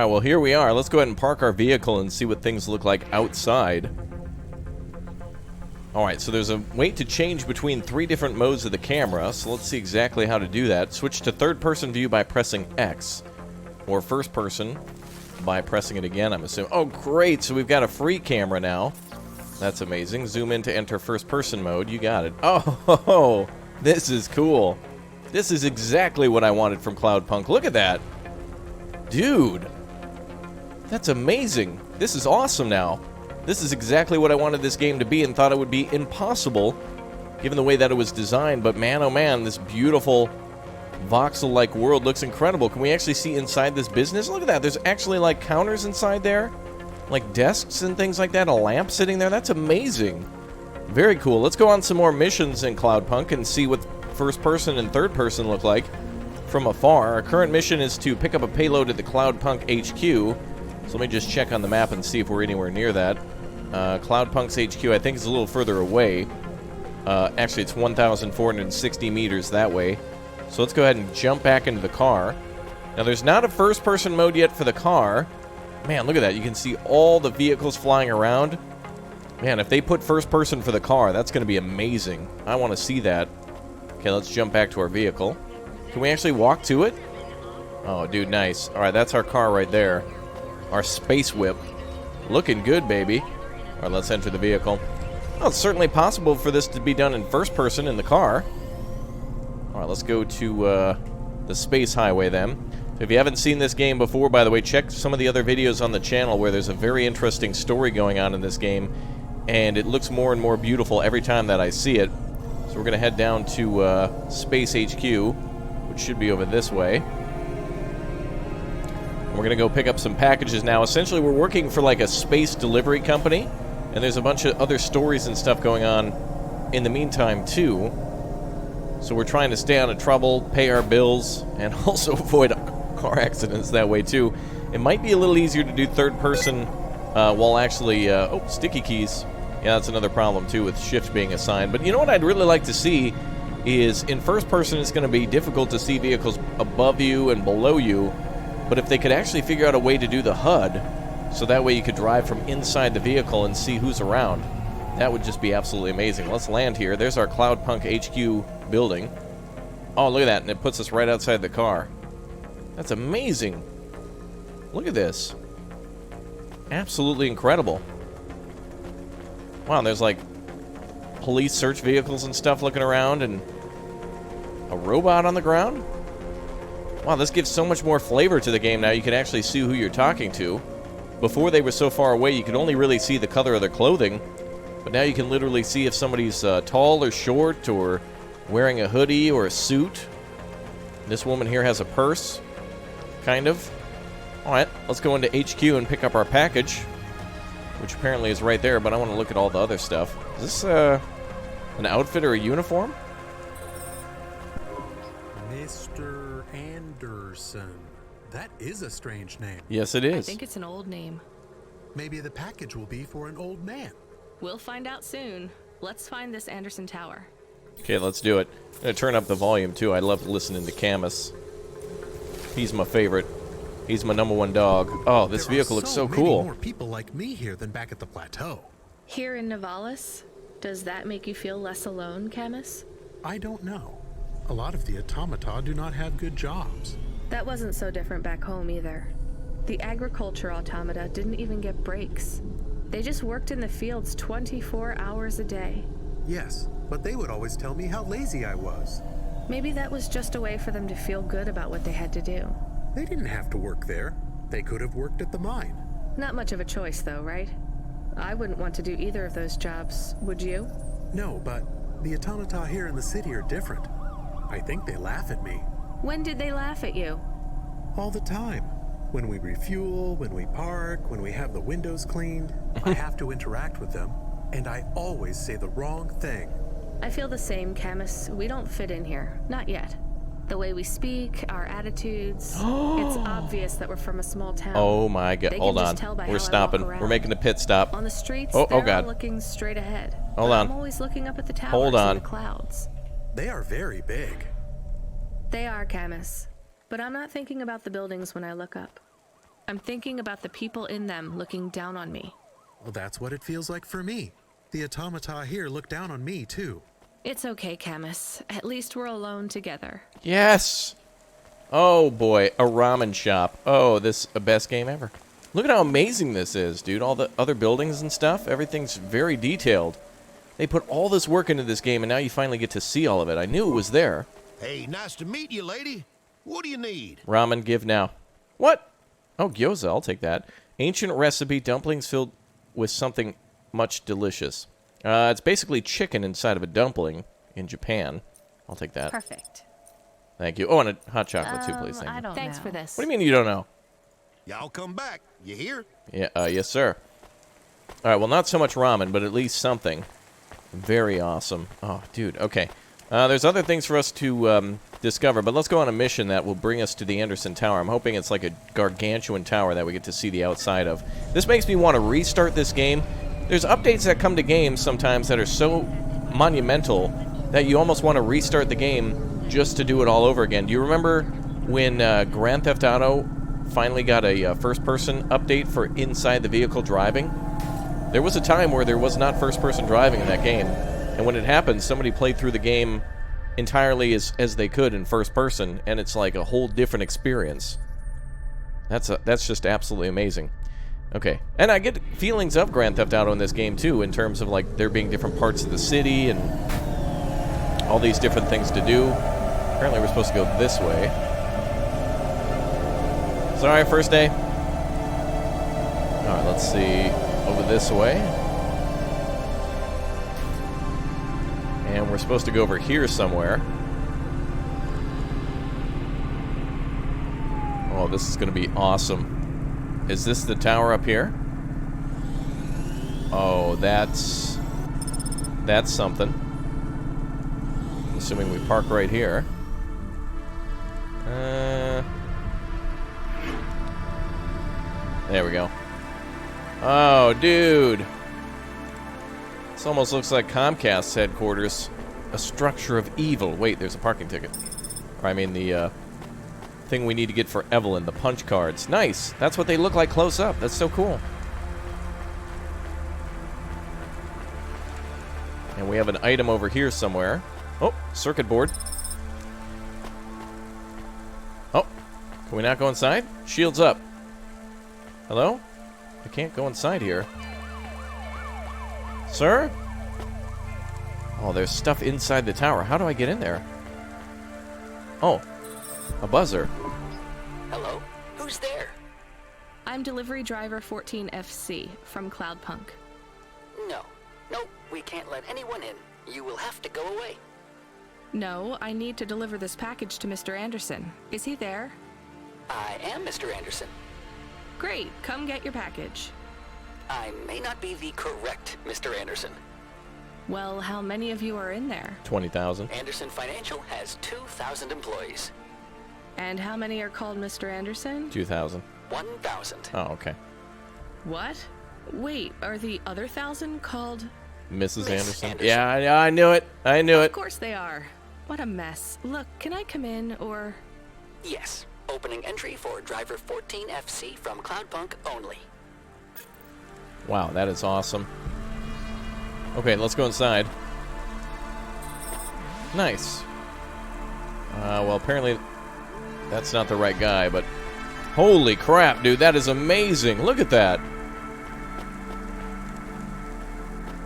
Alright, well here we are. Let's go ahead and park our vehicle and see what things look like outside. Alright, so there's a way to change between 3 different modes of the camera, so let's see exactly how to do that. Switch to third-person view by pressing X, or first-person by pressing it again, I'm assuming. Oh, great! So we've got a free camera now. That's amazing. Zoom in to enter first-person mode. You got it. Oh, this is cool. This is exactly what I wanted from Cloudpunk. Look at that. Dude. That's amazing. This is awesome now. This is exactly what I wanted this game to be and thought it would be impossible given the way that it was designed. But man, oh man, this beautiful voxel-like world looks incredible. Can we actually see inside this business? Look at that. There's actually like counters inside there. Like desks and things like that, a lamp sitting there. That's amazing. Very cool. Let's go on some more missions in Cloudpunk and see what first person and third person look like from afar. Our current mission is to pick up a payload at the Cloudpunk HQ. So let me just check on the map and see if we're anywhere near that. Cloudpunk's HQ, I think, is a little further away. Actually, it's 1,460 meters that way. So let's go ahead and jump back into the car. Now, there's not a first-person mode yet for the car. Man, look at that. You can see all the vehicles flying around. Man, if they put first person for the car, that's going to be amazing. I want to see that. Okay, let's jump back to our vehicle. Can we actually walk to it? Oh, dude, nice. All right, that's our car right there. Our space whip. Looking good, baby. All right, let's enter the vehicle. Well, it's certainly possible for this to be done in first person in the car. All right, let's go to the space highway then. If you haven't seen this game before, by the way, check some of the other videos on the channel where there's a very interesting story going on in this game, and it looks more and more beautiful every time that I see it. So we're going to head down to Space HQ, which should be over this way. And we're going to go pick up some packages now. Essentially, we're working for like a space delivery company, and there's a bunch of other stories and stuff going on in the meantime, too. So we're trying to stay out of trouble, pay our bills, and also avoid car accidents that way too. It might be a little easier to do third person while actually oh, sticky keys. Yeah, that's another problem too with shift being assigned. But you know what I'd really like to see is in first person it's going to be difficult to see vehicles above you and below you, but if they could actually figure out a way to do the HUD so that way you could drive from inside the vehicle and see who's around, that would just be absolutely amazing. Let's land here. There's our Cloudpunk HQ building. Oh, look at that, and it puts us right outside the car. That's amazing. Look at this. Absolutely incredible. Wow, there's like police search vehicles and stuff looking around and a robot on the ground. Wow, this gives so much more flavor to the game now. You can actually see who you're talking to. Before they were so far away, you could only really see the color of their clothing. But now you can literally see if somebody's tall or short or wearing a hoodie or a suit. This woman here has a purse. Kind of. Alright, let's go into HQ and pick up our package, which apparently is right there, but I want to look at all the other stuff. Is this an outfit or a uniform? Mr. Anderson. That is a strange name. Yes, it is. I think it's an old name. Maybe the package will be for an old man. We'll find out soon. Let's find this Anderson Tower. Okay, let's do it. I'm going to turn up the volume, too. I love listening to Camus. He's my favorite. He's my #1 dog. Oh, this vehicle looks so cool. There are more people like me here than back at the plateau. Here in Nivalis? Does that make you feel less alone, Camus? I don't know. A lot of the automata do not have good jobs. That wasn't so different back home either. The agriculture automata didn't even get breaks. They just worked in the fields 24 hours a day. Yes, but they would always tell me how lazy I was. Maybe that was just a way for them to feel good about what they had to do. They didn't have to work there. They could have worked at the mine. Not much of a choice, though, right? I wouldn't want to do either of those jobs, would you? No, but the automata here in the city are different. I think they laugh at me. When did they laugh at you? All the time. When we refuel, when we park, when we have the windows cleaned, I have to interact with them, and I always say the wrong thing. I feel the same, Camus. We don't fit in here. Not yet. The way we speak, our attitudes, it's obvious that we're from a small town. Oh my god, hold on. We're stopping. We're making a pit stop. On the streets, oh they're god. looking straight ahead. Hold on. I'm always looking up at the towers Hold on. and the clouds. They are very big. They are, Camus. But I'm not thinking about the buildings when I look up. I'm thinking about the people in them looking down on me. Well, that's what it feels like for me. The automata here look down on me, too. It's okay, Camus. At least we're alone together. Yes! Oh boy, a ramen shop. Oh, this a best game ever. Look at how amazing this is, dude. All the other buildings and stuff, everything's very detailed. They put all this work into this game, and now you finally get to see all of it. I knew it was there. Hey, nice to meet you, lady. What do you need? Ramen, give now. What? Oh, gyoza, I'll take that. Ancient recipe, dumplings filled with something much delicious. It's basically chicken inside of a dumpling in Japan. I'll take that. Perfect. Thank you. Oh, and a hot chocolate too, please. Thank I you. don't Thanks know. for this. What do you mean you don't know? Y'all come back. You hear? Yeah, yes, sir. All right, well, not so much ramen, but at least something. Very awesome. Oh, dude, okay. There's other things for us to discover, but let's go on a mission that will bring us to the Anderson Tower. I'm hoping it's like a gargantuan tower that we get to see the outside of. This makes me want to restart this game. There's updates that come to games sometimes that are so monumental that you almost want to restart the game just to do it all over again. Do you remember when Grand Theft Auto finally got a first-person update for inside the vehicle driving? There was a time where there was not first-person driving in that game, and when it happened, somebody played through the game entirely as they could in first person, and it's like a whole different experience. That's just absolutely amazing. Okay, and I get feelings of Grand Theft Auto in this game too, in terms of like there being different parts of the city and all these different things to do. Apparently we're supposed to go this way. Sorry, first day. Alright, let's see. Over this way. And we're supposed to go over here somewhere. Oh, this is going to be awesome. Is this the tower up here? Oh, that's something. Assuming we park right here. There we go. Oh, dude. This almost looks like Comcast's headquarters. A structure of evil. Wait, there's a parking ticket. Or I mean the thing we need to get for Evelyn, the punch cards. Nice. That's what they look like close up. That's so cool. And we have an item over here somewhere. Oh, circuit board. Oh, can we not go inside? Shields up. Hello? I can't go inside here. Sir? Oh, there's stuff inside the tower. How do I get in there? Oh, a buzzer. Hello? Who's there? I'm delivery driver 14FC from Cloudpunk. No. Nope, we can't let anyone in. You will have to go away. No, I need to deliver this package to Mr. Anderson. Is he there? I am Mr. Anderson. Great, come get your package. I may not be the correct Mr. Anderson. Well, how many of you are in there? 20,000. Anderson Financial has 2,000 employees. And how many are called Mr. Anderson? 2,000. 1,000. Oh, okay. What? Wait, are the other 1,000 called? Mrs. Anderson. Anderson. Yeah, I knew it. I knew Of it. course they are. What a mess. Look, can I come in, or... Yes. Opening entry for driver 14FC from Cloudpunk only. Wow, that is awesome. Okay, let's go inside. Nice. Well, apparently that's not the right guy, but... Holy crap, dude, that is amazing. Look at that.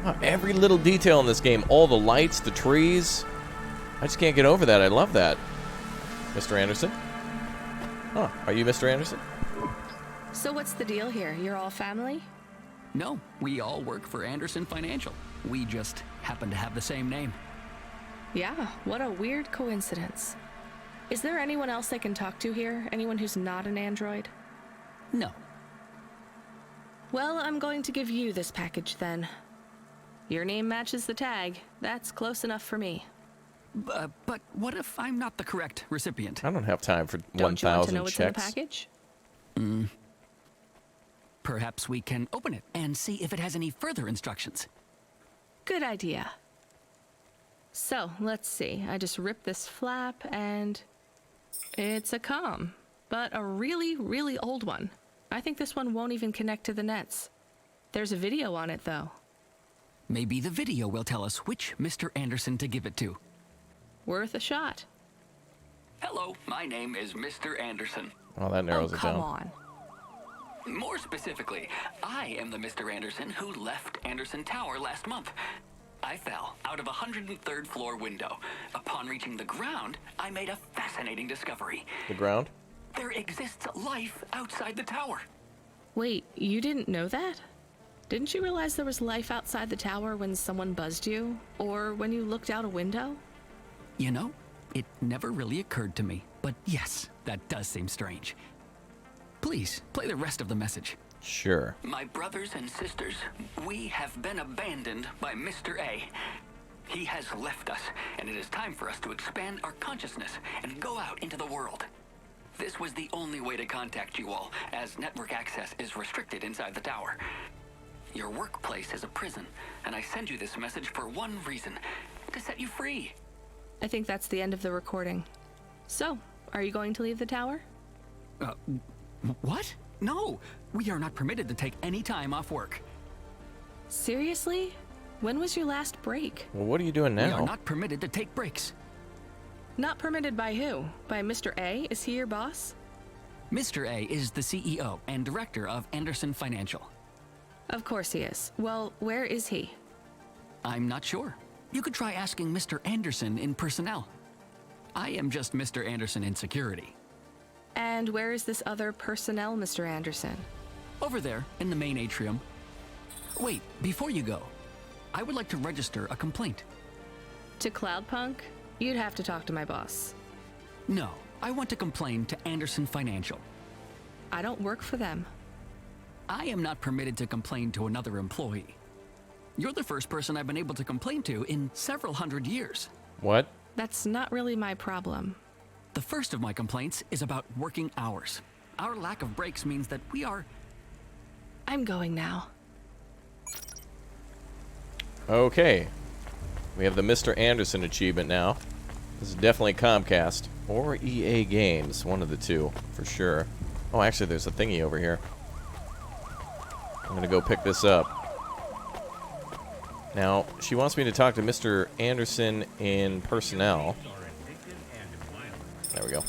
Wow, every little detail in this game. All the lights, the trees. I just can't get over that. I love that. Mr. Anderson? Oh, are you Mr. Anderson? So what's the deal here? You're all family? No, we all work for Anderson Financial. We just happen to have the same name. Yeah, what a weird coincidence. Is there anyone else I can talk to here? Anyone who's not an android? No. Well, I'm going to give you this package then. Your name matches the tag. That's close enough for me. But what if I'm not the correct recipient? I don't have time for Don't you want to 1,000 know what's in the checks. package? Perhaps we can open it and see if it has any further instructions. Good idea. So, let's see. I just ripped this flap and... It's a comm, but a really, really old one. I think this one won't even connect to the nets. There's a video on it, though. Maybe the video will tell us which Mr. Anderson to give it to. Worth a shot. Hello, my name is Mr. Anderson. Oh, that narrows it down. Come on. More specifically, I am the Mr. Anderson who left Anderson Tower last month. I fell out of a 103rd floor window. Upon reaching the ground, I made a fascinating discovery. The ground? There exists life outside the tower. Wait, you didn't know that? Didn't you realize there was life outside the tower when someone buzzed you? Or when you looked out a window? You know, it never really occurred to me. But yes, that does seem strange. Please, play the rest of the message. Sure. My brothers and sisters, we have been abandoned by Mr. A. He has left us, and it is time for us to expand our consciousness and go out into the world. This was the only way to contact you all, as network access is restricted inside the tower. Your workplace is a prison, and I send you this message for one reason, to set you free. I think that's the end of the recording. So, are you going to leave the tower? What? No, we are not permitted to take any time off work. Seriously? When was your last break? Well, what are you doing We are now? not permitted to take breaks. Not permitted by who? By Mr. A? Is he your boss? Mr. A is the CEO and director of Anderson Financial. Of course he is. Well, where is he? I'm not sure. You could try asking Mr. Anderson in personnel. I am just Mr. Anderson in security. And where is this other personnel, Mr. Anderson? Over there, in the main atrium. Wait, before you go, I would like to register a complaint. To Cloudpunk? You'd have to talk to my boss. No, I want to complain to Anderson Financial. I don't work for them. I am not permitted to complain to another employee. You're the first person I've been able to complain to in several hundred years. What? That's not really my problem. The first of my complaints is about working hours. Our lack of breaks means that we are... I'm going now. Okay. We have the Mr. Anderson achievement now. This is definitely Comcast or EA Games, one of the two, for sure. Oh, actually, there's a thingy over here. I'm going to go pick this up. Now, she wants me to talk to Mr. Anderson in personnel. There we go.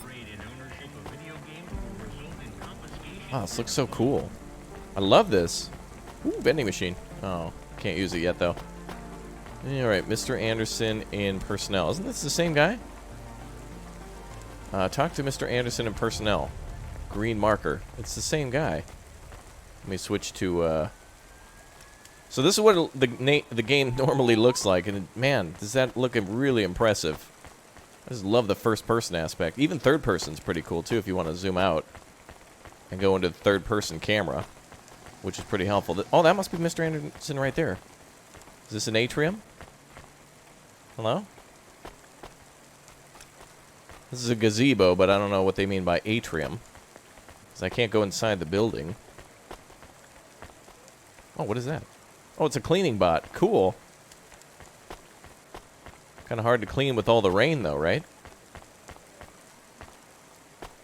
Wow, this looks so cool. I love this. Ooh, vending machine. Oh, can't use it yet, though. Alright, Mr. Anderson in personnel. Isn't this the same guy? Talk to Mr. Anderson in personnel. Green marker. It's the same guy. Let me switch to, So this is what the game normally looks like, and man, does that look really impressive. I just love the first-person aspect. Even third-person's pretty cool, too, if you want to zoom out and go into the third-person camera, which is pretty helpful. Oh, that must be Mr. Anderson right there. Is this an atrium? Hello? This is a gazebo, but I don't know what they mean by atrium, because I can't go inside the building. Oh, what is that? Oh, it's a cleaning bot. Cool. Kind of hard to clean with all the rain, though, right?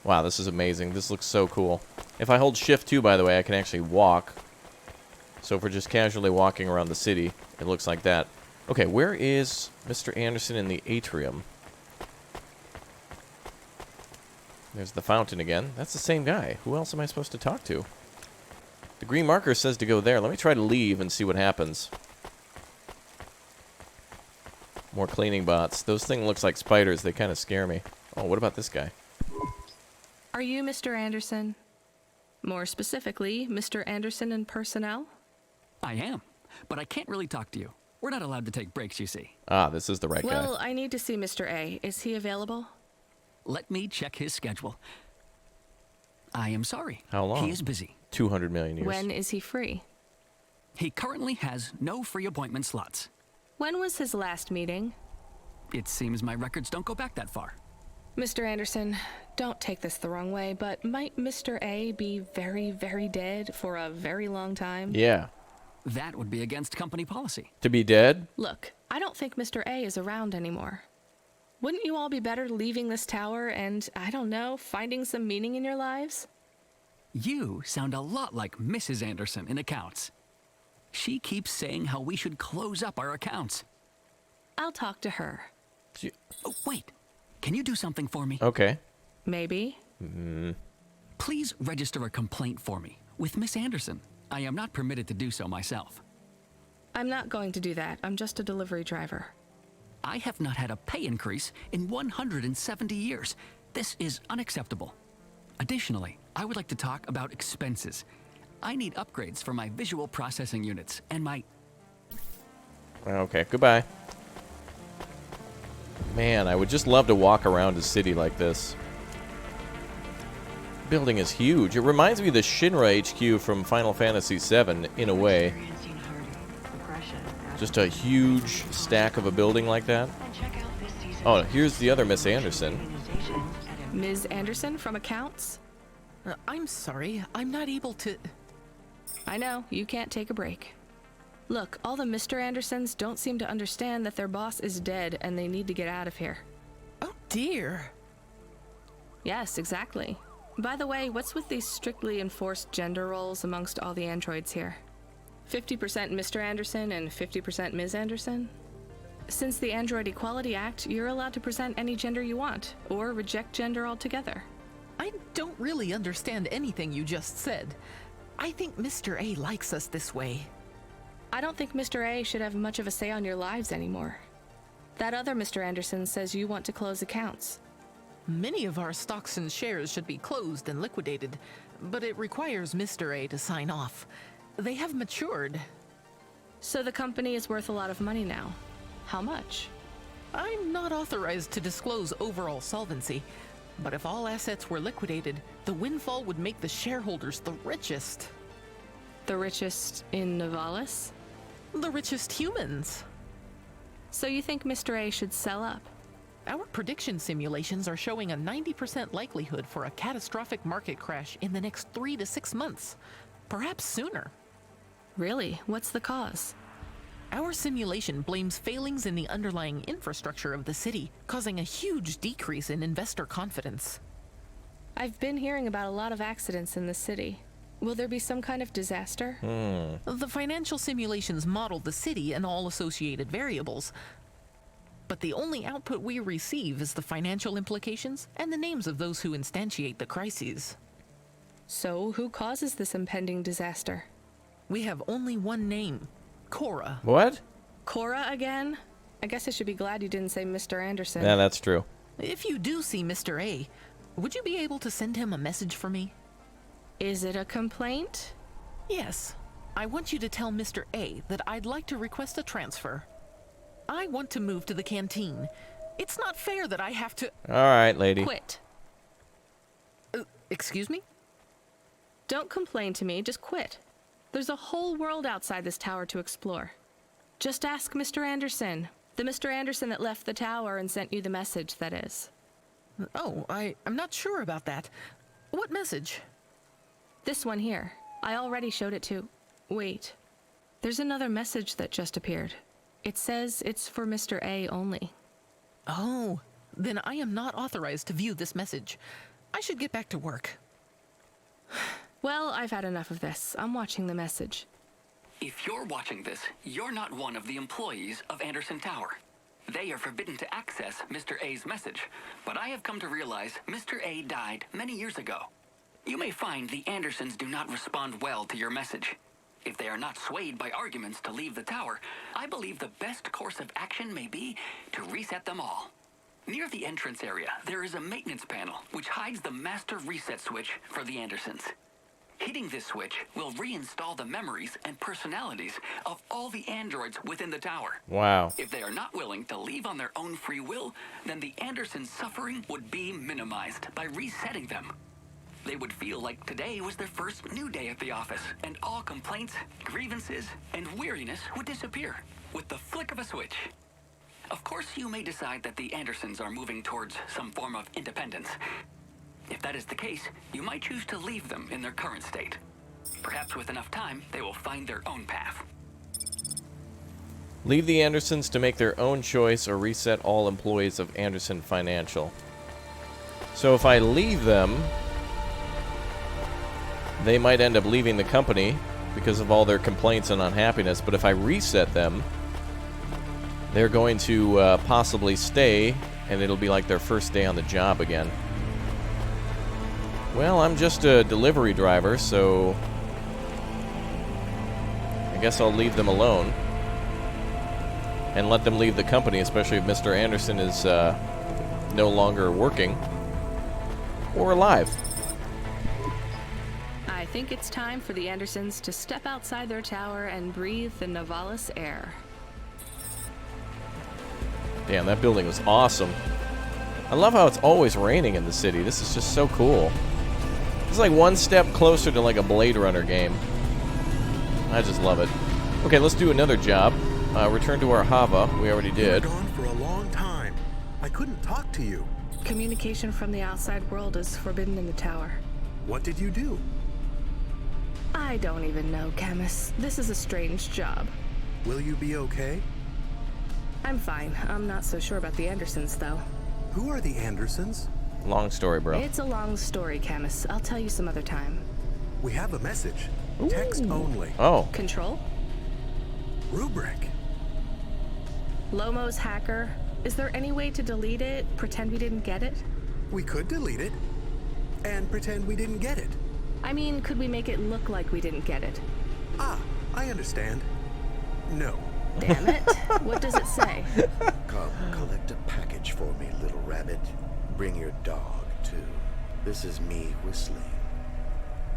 Wow, this is amazing. This looks so cool. If I hold shift 2, by the way, I can actually walk. So if we're just casually walking around the city, it looks like that. Okay, where is Mr. Anderson in the atrium? There's the fountain again. That's the same guy. Who else am I supposed to talk to? The green marker says to go there. Let me try to leave and see what happens. More cleaning bots. Those things look like spiders. They kind of scare me. Oh, what about this guy? Are you Mr. Anderson? More specifically, Mr. Anderson in personnel? I am, but I can't really talk to you. We're not allowed to take breaks, you see. Ah, this is the right guy. Well, I need to see Mr. A. Is he available? Let me check his schedule. I am sorry. How long? He is busy. 200 million years. When is he free? He currently has no free appointment slots. When was his last meeting? It seems my records don't go back that far. Mr. Anderson, don't take this the wrong way, but might Mr. A be very, very dead for a very long time? Yeah. That would be against company policy. To be dead? Look, I don't think Mr. A is around anymore. Wouldn't you all be better leaving this tower and, I don't know, finding some meaning in your lives? You sound a lot like Mrs. Anderson in accounts. She keeps saying how we should close up our accounts. I'll talk to her. Oh, wait. Can you do something for me? Okay. Maybe. Please register a complaint for me with Miss Anderson. I am not permitted to do so myself. I'm not going to do that. I'm just a delivery driver. I have not had a pay increase in 170 years. This is unacceptable. Additionally, I would like to talk about expenses. I need upgrades for my visual processing units and my... Okay, goodbye. Man, I would just love to walk around a city like this. Building is huge. It reminds me of the Shinra HQ from Final Fantasy VII, in a way. Just a huge stack of a building like that. Oh, here's the other Miss Anderson. Ms. Anderson from accounts? I'm sorry, I'm not able to... I know, you can't take a break. Look, all the Mr. Andersons don't seem to understand that their boss is dead and they need to get out of here. Oh dear. Yes, exactly. By the way, what's with these strictly enforced gender roles amongst all the androids here? 50% Mr. Anderson and 50% Ms. Anderson? Since the Android Equality Act, you're allowed to present any gender you want, or reject gender altogether. I don't really understand anything you just said. I think Mr. A likes us this way. I don't think Mr. A should have much of a say on your lives anymore. That other Mr. Anderson says you want to close accounts. Many of our stocks and shares should be closed and liquidated, but it requires Mr. A to sign off. They have matured. So the company is worth a lot of money now. How much? I'm not authorized to disclose overall solvency, but if all assets were liquidated, the windfall would make the shareholders the richest. The richest in Novalis? The richest humans. So you think Mr. A should sell up? Our prediction simulations are showing a 90% likelihood for a catastrophic market crash in the next 3 to 6 months, perhaps sooner. Really? What's the cause? Our simulation blames failings in the underlying infrastructure of the city, causing a huge decrease in investor confidence. I've been hearing about a lot of accidents in the city. Will there be some kind of disaster? The financial simulations model the city and all associated variables, but the only output we receive is the financial implications and the names of those who instantiate the crises. So, who causes this impending disaster? We have only one name, Cora. What? Cora again? I guess I should be glad you didn't say Mr. Anderson. Yeah, that's true. If you do see Mr. A, would you be able to send him a message for me? Is it a complaint? Yes. I want you to tell Mr. A that I'd like to request a transfer. I want to move to the canteen. It's not fair that I have to... All right, lady. Quit. Excuse me? Don't complain to me, just quit. There's a whole world outside this tower to explore. Just ask Mr. Anderson. The Mr. Anderson that left the tower and sent you the message, that is. Oh, I'm not sure about that. What message? This one here. I already showed it to... Wait. There's another message that just appeared. It says it's for Mr. A only. Oh, then I am not authorized to view this message. I should get back to work. Well, I've had enough of this. I'm watching the message. If you're watching this, you're not one of the employees of Anderson Tower. They are forbidden to access Mr. A's message, but I have come to realize Mr. A died many years ago. You may find the Andersons do not respond well to your message. If they are not swayed by arguments to leave the tower, I believe the best course of action may be to reset them all. Near the entrance area, there is a maintenance panel which hides the master reset switch for the Andersons. Hitting this switch will reinstall the memories and personalities of all the androids within the tower. Wow. If they are not willing to leave on their own free will, then the Andersons' suffering would be minimized by resetting them. They would feel like today was their first new day at the office, and all complaints, grievances, and weariness would disappear with the flick of a switch. Of course, you may decide that the Andersons are moving towards some form of independence. If that is the case, you might choose to leave them in their current state. Perhaps with enough time, they will find their own path. Leave the Andersons to make their own choice or reset all employees of Anderson Financial. So if I leave them... they might end up leaving the company because of all their complaints and unhappiness. But if I reset them, they're going to possibly stay, and it'll be like their first day on the job again. Well, I'm just a delivery driver, so I guess I'll leave them alone and let them leave the company, especially if Mr. Anderson is no longer working or alive. I think it's time for the Andersons to step outside their tower and breathe the Novalis air. Damn, that building was awesome. I love how it's always raining in the city. This is just so cool. It's like one step closer to like a Blade Runner game. I just love it. Okay, let's do another job. Return to our Hava. We already did. You were gone for a long time. I couldn't talk to you. Communication from the outside world is forbidden in the tower. What did you do? I don't even know, Camus. This is a strange job. Will you be okay? I'm fine. I'm not so sure about the Andersons, though. Who are the Andersons? Long story, bro. It's a long story, Camus. I'll tell you some other time. We have a message. Text only. Oh. Control? Rubrick. Lomo's hacker. Is there any way to delete it? Pretend we didn't get it? We could delete it and pretend we didn't get it. I mean, could we make it look like we didn't get it? Ah, I understand. No. Damn it. What does it say? Come, collect a package for me, little rabbit. Bring your dog, too. This is me whistling.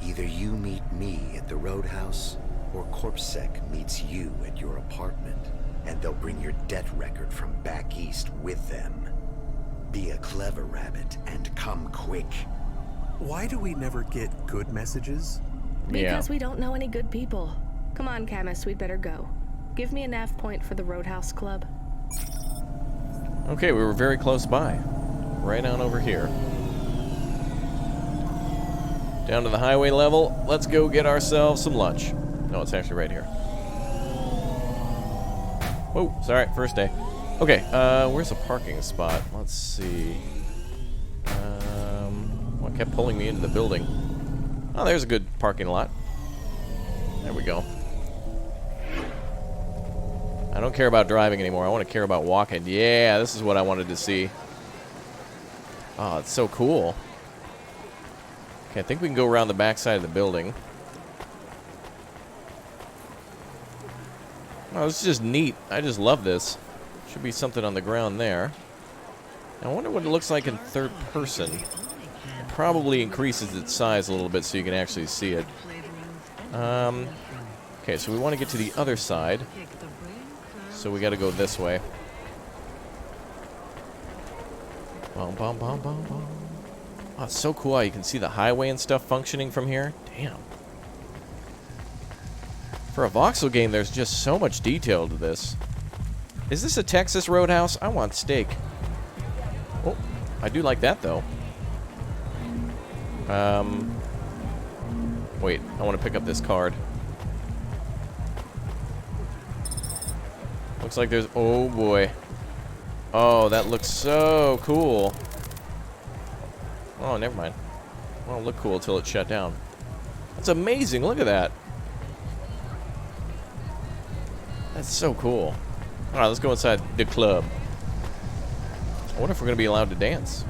Either you meet me at the roadhouse, or CorpSec meets you at your apartment, and they'll bring your debt record from back east with them. Be a clever rabbit, and come quick. Why do we never get good messages? Because we don't know any good people. Come on, Camus, we'd better go. Give me a nav point for the Roadhouse Club. Okay, we were very close by. Right on over here. Down to the highway level. Let's go get ourselves some lunch. No, it's actually right here. Whoa, sorry, first day. Okay, where's a parking spot? Let's see. What kept pulling me into the building? Oh, there's a good parking lot. There we go. I don't care about driving anymore. I want to care about walking. Yeah, this is what I wanted to see. Oh, it's so cool. Okay, I think we can go around the backside of the building. Oh, this is just neat. I just love this. Should be something on the ground there. I wonder what it looks like in third person. It probably increases its size a little bit so you can actually see it. Okay, so we want to get to the other side. So we got to go this way. Bum, bum, bum, bum, bum. Oh, it's so cool how you can see the highway and stuff functioning from here. Damn. For a voxel game, there's just so much detail to this. Is this a Texas Roadhouse? I want steak. Oh, I do like that, though. Wait, I want to pick up this card. Looks like there's... Oh, boy. Oh, that looks so cool. Oh, never mind. Well, it looked cool until it shut down. That's amazing. Look at that. That's so cool. All right, let's go inside the club. I wonder if we're going to be allowed to dance.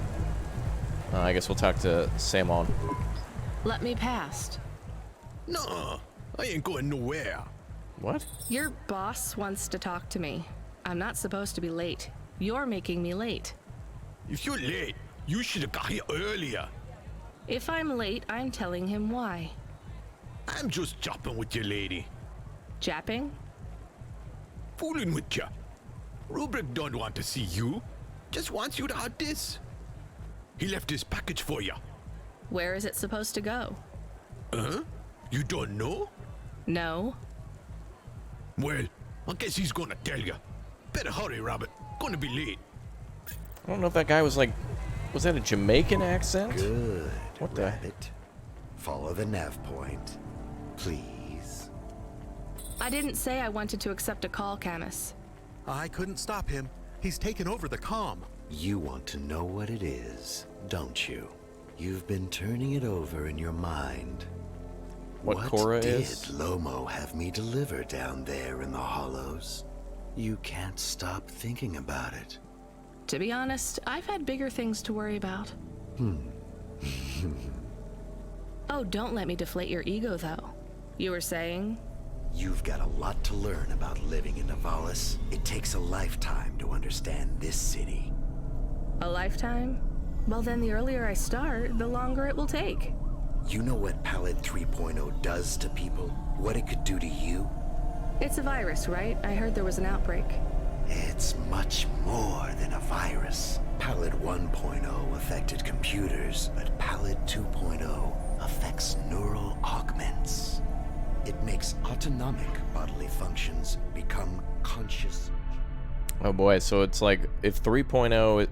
I guess we'll talk to Samon. Let me past. No, I ain't going nowhere. What? Your boss wants to talk to me. I'm not supposed to be late. You're making me late. If you're late, you should have got here earlier. If I'm late, I'm telling him why. I'm just chopping with your lady. Japping? Fooling with ya. Rubrick don't want to see you. Just wants you to have this. He left this package for ya. Where is it supposed to go? Huh? You don't know? No. Well, I guess he's gonna tell ya. Better hurry, Rabbit. Gonna be late. I don't know if that guy was like... Was that a Jamaican accent? Good, What the... rabbit. Follow the nav point, please. I didn't say I wanted to accept a call, Camus. I couldn't stop him. He's taken over the comm. You want to know what it is, don't you? You've been turning it over in your mind. what Cora did is? Lomo have me deliver down there in the hollows? You can't stop thinking about it. To be honest, I've had bigger things to worry about. Oh, don't let me deflate your ego, though. You were saying? You've got a lot to learn about living in Nivalis. It takes a lifetime to understand this city. A lifetime? Well, then the earlier I start, the longer it will take. You know what Pallid 3.0 does to people? What it could do to you? It's a virus, right? I heard there was an outbreak. It's much more than a virus. Pallid 1.0 affected computers, but Pallid 2.0 affects neural augments. It makes autonomic bodily functions become conscious. Oh boy, so it's like if 3.0,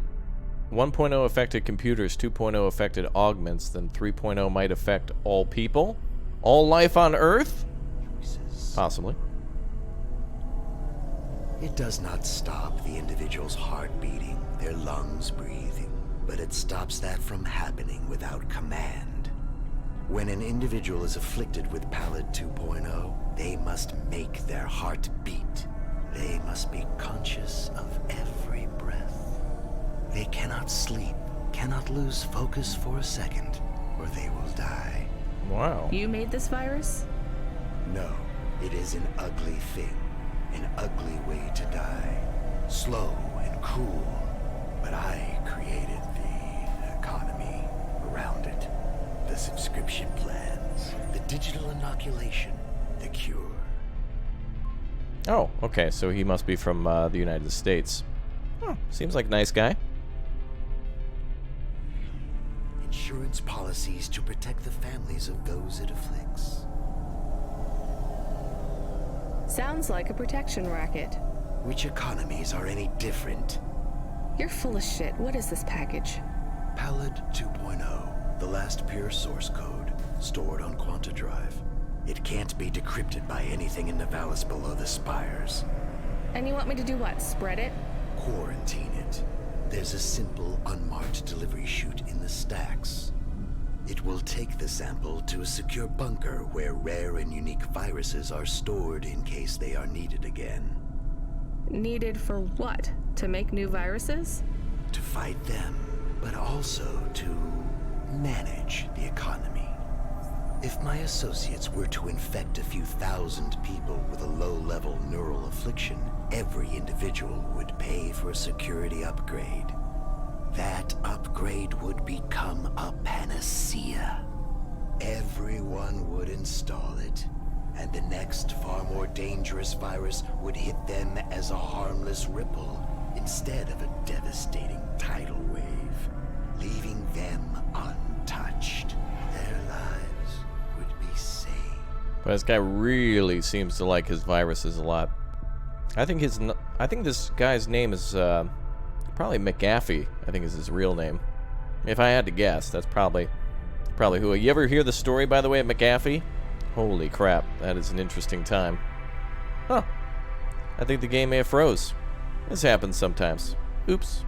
1.0 affected computers, 2.0 affected augments, then 3.0 might affect all people? All life on Earth? Possibly. It does not stop the individual's heart beating, their lungs breathing, but it stops that from happening without command. When an individual is afflicted with Pallid 2.0, they must make their heart beat. They must be conscious of every breath. They cannot sleep, cannot lose focus for a second, or they will die. Wow. You made this virus? No, it is an ugly thing, an ugly way to die. Slow and cruel, but I created the economy around it. The subscription plans, the digital inoculation, the cure. Oh, okay, so he must be from the United States. Oh, seems like a nice guy. Insurance policies to protect the families of those it afflicts. Sounds like a protection racket. Which economies are any different? You're full of shit. What is this package? Pallid 2.0, the last pure source code, stored on Quanta Drive. It can't be decrypted by anything in Nivalis below the spires. And you want me to do what? Spread it? Quarantine it. There's a simple, unmarked delivery chute in the stacks. It will take the sample to a secure bunker where rare and unique viruses are stored in case they are needed again. Needed for what? To make new viruses? To fight them, but also to manage the economy. If my associates were to infect a few thousand people with a low-level neural affliction, every individual would pay for a security upgrade. That upgrade would become a panacea. Everyone would install it, and the next far more dangerous virus would hit them as a harmless ripple instead of a devastating tidal wave, leaving them untouched. Their lives would be safe. But this guy really seems to like his viruses a lot. I think this guy's name is probably McAfee. I think is his real name. If I had to guess, that's probably who. You ever hear the story, by the way, of McAfee? Holy crap, that is an interesting time. Huh. I think the game may have froze. This happens sometimes. Oops.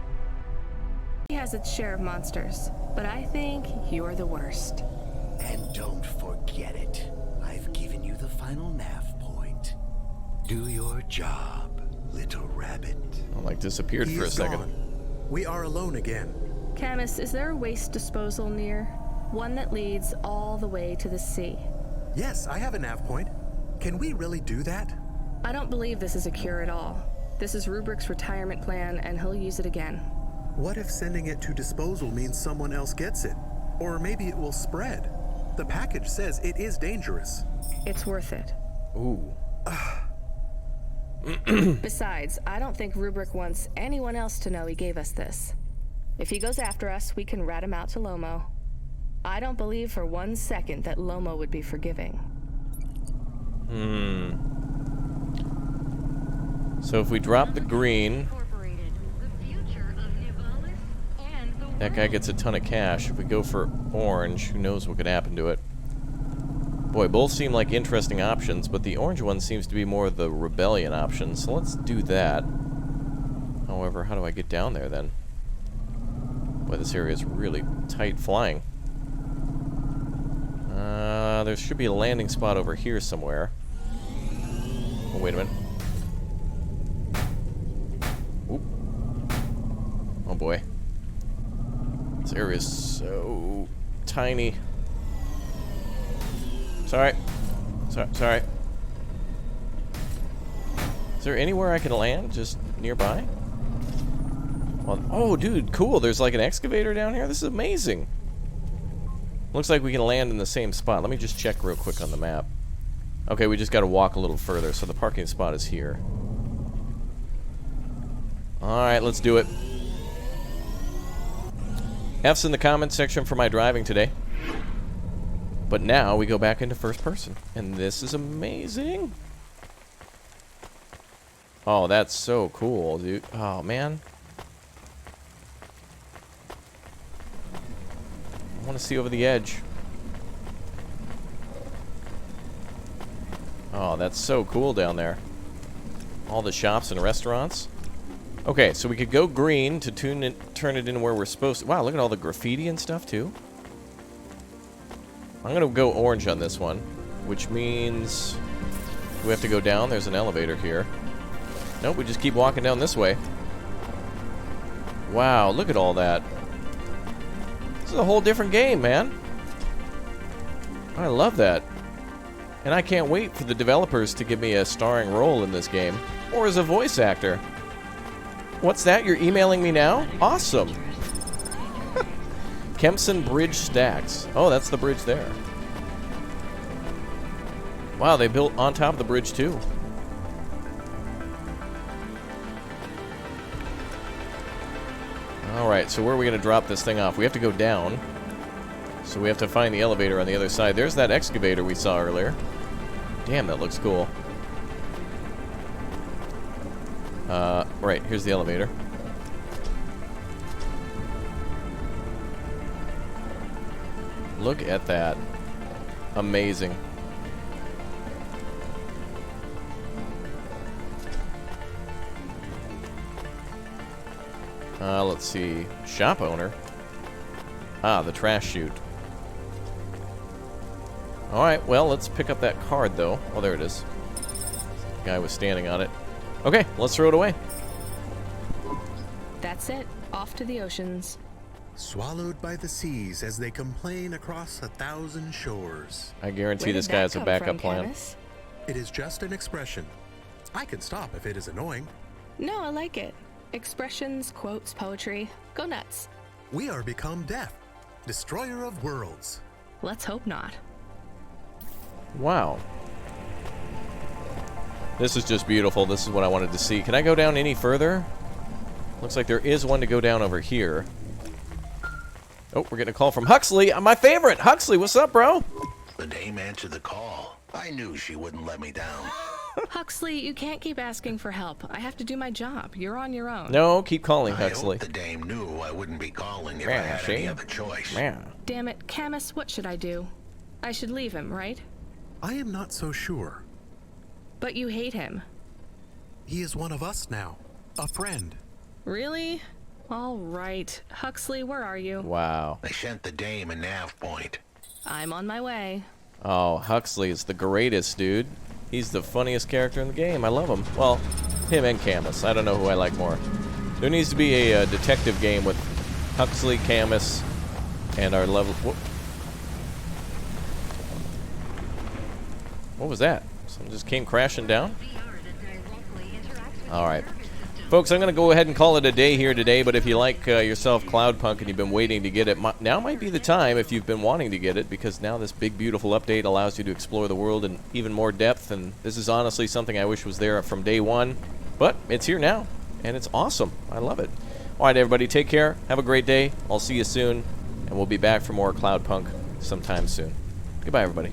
He has its share of monsters, but I think you're the worst. And don't forget it. I've given you the final nav point. Do your job, little rabbit. I like disappeared He for a is second. gone. We are alone again. Camus, is there a waste disposal near? One that leads all the way to the sea. Yes, I have a nav point. Can we really do that? I don't believe this is a cure at all. This is Rubrick's retirement plan, and he'll use it again. What if sending it to disposal means someone else gets it? Or maybe it will spread. The package says it is dangerous. It's worth it. Ooh. Besides, I don't think Rubrick wants anyone else to know he gave us this. If he goes after us, we can rat him out to Lomo. I don't believe for 1 second that Lomo would be forgiving. So if we drop the green, that guy gets a ton of cash. If we go for orange, who knows what could happen to it. Boy, both seem like interesting options, but the orange one seems to be more the rebellion option, so let's do that. However, how do I get down there then? Boy, this area is really tight flying. There should be a landing spot over here somewhere. Oh, wait a minute. Oop. Oh boy. This area is so tiny. Sorry. Sorry. Is there anywhere I can land just nearby? Well, oh, dude, cool. There's like an excavator down here. This is amazing. Looks like we can land in the same spot. Let me just check real quick on the map. Okay, we just got to walk a little further. So the parking spot is here. Alright, let's do it. F's in the comments section for my driving today. But now we go back into first person. And this is amazing. Oh, that's so cool, dude. Oh, man. I want to see over the edge. Oh, that's so cool down there. All the shops and restaurants. Okay, so we could go green to turn it into where we're supposed to. Wow, look at all the graffiti and stuff, too. I'm going to go orange on this one, which means we have to go down. There's an elevator here. Nope, we just keep walking down this way. Wow, look at all that. This is a whole different game, man. I love that. And I can't wait for the developers to give me a starring role in this game. Or as a voice actor. What's that? You're emailing me now? Awesome. Kempson Bridge Stacks. Oh, that's the bridge there. Wow, they built on top of the bridge, too. Alright, so where are we going to drop this thing off? We have to go down. So we have to find the elevator on the other side. There's that excavator we saw earlier. Damn, that looks cool. Right, here's the elevator. Look at that. Amazing. Let's see. Shop owner. Ah, the trash chute. Alright, well, let's pick up that card, though. Oh, there it is. The guy was standing on it. Okay, let's throw it away. That's it. Off to the oceans. Swallowed by the seas as they complain across 1,000 shores. I guarantee Where this did guy that has a come backup from, plan. Camus? It is just an expression. I can stop if it is annoying. No, I like it. Expressions, quotes, poetry. Go nuts. We are become death, destroyer of worlds. Let's hope not. Wow. This is just beautiful. This is what I wanted to see. Can I go down any further? Looks like there is one to go down over here. Oh, we're getting a call from Huxley. My favorite. Huxley, what's up, bro? The dame answered the call. I knew she wouldn't let me down. Huxley, you can't keep asking for help. I have to do my job. You're on your own. No, keep calling, I Huxley. hope the dame knew I wouldn't be calling if I Yeah, had any other choice. Yeah. Damn it, Camus, what should I do? I should leave him, right? I am not so sure. But you hate him. He is one of us now. A friend. Really? All right. Huxley, where are you? Wow. They sent the dame a nav point. I'm on my way. Oh, Huxley is the greatest, dude. He's the funniest character in the game. I love him. Well, him and Camus. I don't know who I like more. There needs to be a detective game with Huxley, Camus, and our level... What was that? Something just came crashing down? Alright. Folks, I'm going to go ahead and call it a day here today, but if you like yourself Cloudpunk and you've been waiting to get it, now might be the time if you've been wanting to get it, because now this big, beautiful update allows you to explore the world in even more depth, and this is honestly something I wish was there from day one, but it's here now, and it's awesome. I love it. Alright, everybody, take care. Have a great day. I'll see you soon, and we'll be back for more Cloudpunk sometime soon. Goodbye, everybody.